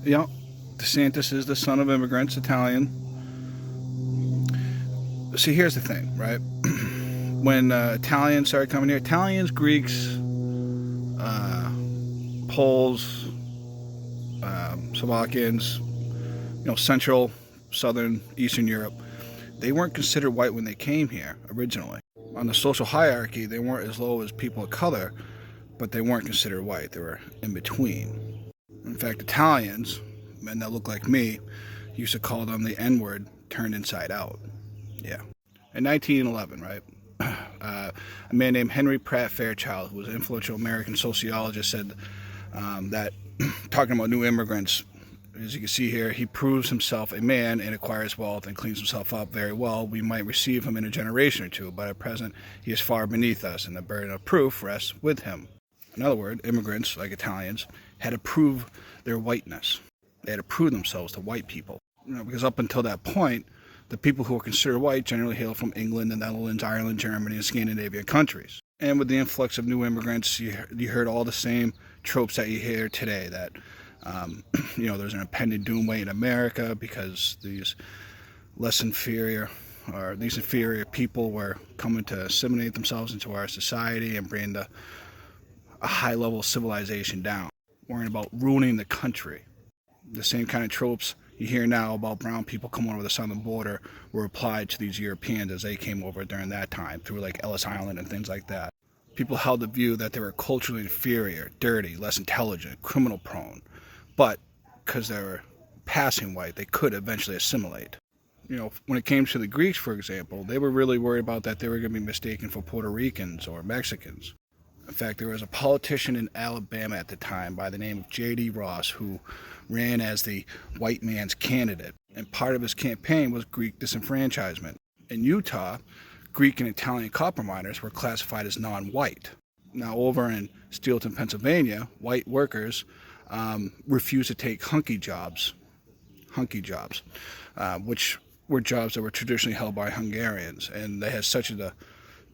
Yeah, DeSantis is the son of immigrants, Italian. See, here's the thing, right? When Italians started coming here, Italians, Greeks, Poles, Slovakians, Central, Southern, Eastern Europe, they weren't considered white when they came here originally. On the social hierarchy, they weren't as low as people of color, but they weren't considered white. They were in between. In fact, Italians, men that look like me, used to call them the N-word turned inside out. Yeah. In 1911, right, a man named Henry Pratt Fairchild, who was an influential American sociologist, said that, talking about new immigrants, as you can see here, he proves himself a man and acquires wealth and cleans himself up very well. We might receive him in a generation or two, but at present he is far beneath us, and the burden of proof rests with him. In other words, immigrants, like Italians, had to prove their whiteness. They had to prove themselves to white people. Because up until that point, the people who were considered white generally hailed from England, the Netherlands, Ireland, Germany, and Scandinavian countries. And with the influx of new immigrants, you heard all the same tropes that you hear today, that there's an impending doom way in America because these inferior people were coming to assimilate themselves into our society and bring a high level of civilization down, worrying about ruining the country. The same kind of tropes you hear now about brown people coming over the southern border were applied to these Europeans as they came over during that time through like Ellis Island and things like that. People held the view that they were culturally inferior, dirty, less intelligent, criminal prone, but because they were passing white, they could eventually assimilate. When it came to the Greeks, for example, they were really worried about that they were going to be mistaken for Puerto Ricans or Mexicans. In fact, there was a politician in Alabama at the time by the name of J.D. Ross who ran as the white man's candidate, and part of his campaign was Greek disenfranchisement. In Utah, Greek and Italian copper miners were classified as non-white. Now, over in Steelton, Pennsylvania, white workers refused to take hunky jobs, which were jobs that were traditionally held by Hungarians, and they had such a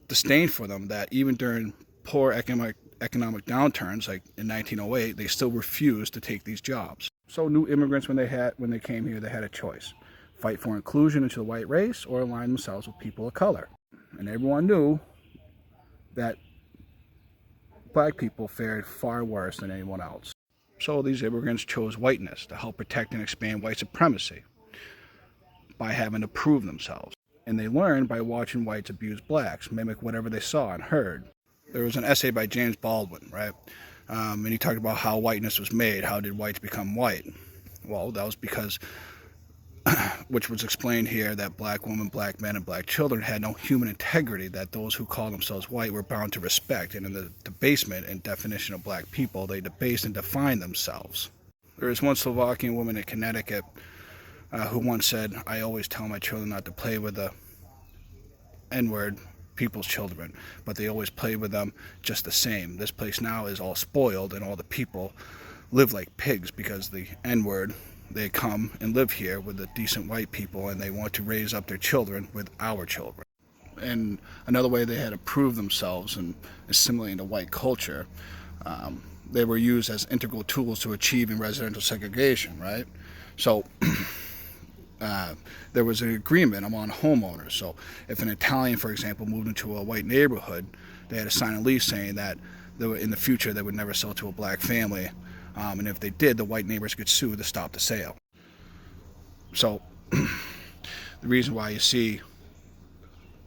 disdain for them that even during poor economic downturns, like in 1908, they still refused to take these jobs. So new immigrants, when they came here, they had a choice: fight for inclusion into the white race or align themselves with people of color. And everyone knew that black people fared far worse than anyone else. So these immigrants chose whiteness to help protect and expand white supremacy by having to prove themselves. And they learned by watching whites abuse blacks, mimic whatever they saw and heard. There was an essay by James Baldwin, right? And he talked about how whiteness was made. How did whites become white? Well, that was because, which was explained here, that black women, black men, and black children had no human integrity that those who call themselves white were bound to respect. And in the debasement and definition of black people, they debased and defined themselves. There was one Slovakian woman in Connecticut who once said, "I always tell my children not to play with the N-word, people's children, but they always play with them just the same. This place now is all spoiled and all the people live like pigs because the N-word, they come and live here with the decent white people and they want to raise up their children with our children." And another way they had to prove themselves and assimilate into white culture, they were used as integral tools to achieving residential segregation, right? So there was an agreement among homeowners. So if an Italian, for example, moved into a white neighborhood, they had to sign a lease saying that in the future they would never sell to a black family, and if they did, the white neighbors could sue to stop the sale. So the reason why you see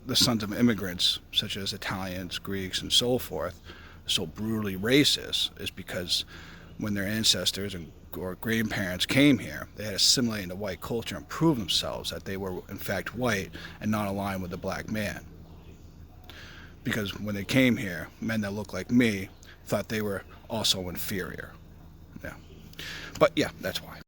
the sons of immigrants, such as Italians, Greeks, and so forth, so brutally racist is because when their ancestors or grandparents came here, they had to assimilate into white culture and prove themselves that they were in fact white and not aligned with the black man. Because when they came here, men that looked like me thought they were also inferior. Yeah. But yeah, that's why.